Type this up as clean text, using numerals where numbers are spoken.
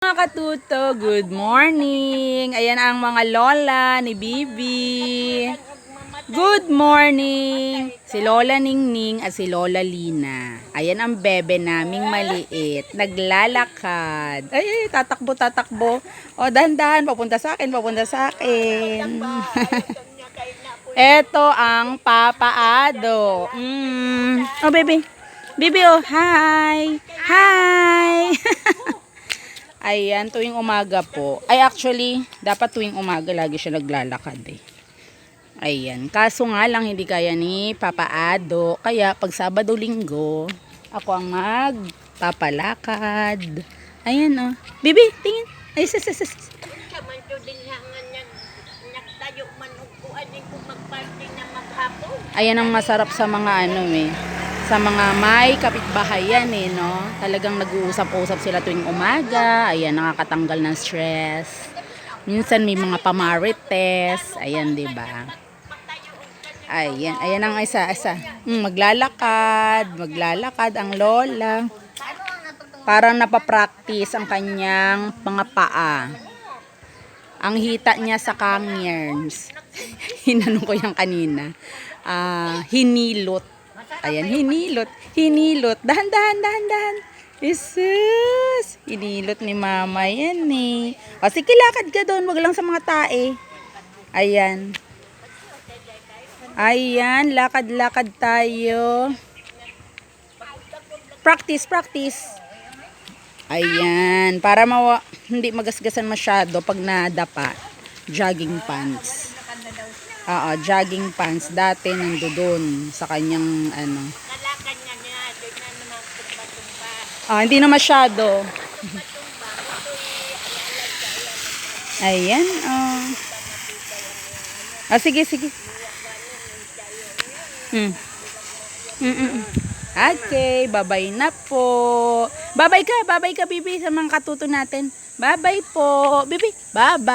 Mga katuto, good morning. Ayan ang mga lola ni Bibi. Good morning. Si Lola Ningning at si Lola Lina. Ayan ang bebe naming maliit. Naglalakad. Ay, tatakbo. O, dahan-dahan. Papunta sa akin. Ito ang Papa Ado. Oh, baby. Bibi, oh. Hi. Ayan, tuwing umaga po. Ay, actually, dapat tuwing umaga lagi siya naglalakad eh. Ayan. Kaso nga lang, hindi kaya ni Papa Ado. Kaya, pag Sabado, Linggo, ako ang magpapalakad. Ayan, oh. Bibi, tingin. Ay, sis. Ayan ang masarap sa mga sa mga may kapitbahayan no? Talagang nag-uusap-usap sila tuwing umaga. Ayan, nakakatanggal ng stress. Minsan may mga pamarites. Ayan, 'di ba? Ayan ang isa. Maglalakad ang lola. Parang napapractice ang kanyang mga paa. Ang hita niya sa kanyerns. Hinanong ko yan kanina. Hinilot. Ayan, hinilot. Dahan. Jesus! Hinilot ni mama yan eh. O, sige, lakad ka doon. Wag lang sa mga tae. Ayan, lakad tayo. Practice. Ayan, para hindi magasgasan masyado pag nadapa. Jogging pants. Jogging pants. Dati nandoon sa kanyang hindi na masyado. Ayan, sige. Okay, bye-bye na po. Bye-bye ka, Bibi, sa mga katuto natin. Bye-bye po, Bibi. Bye-bye.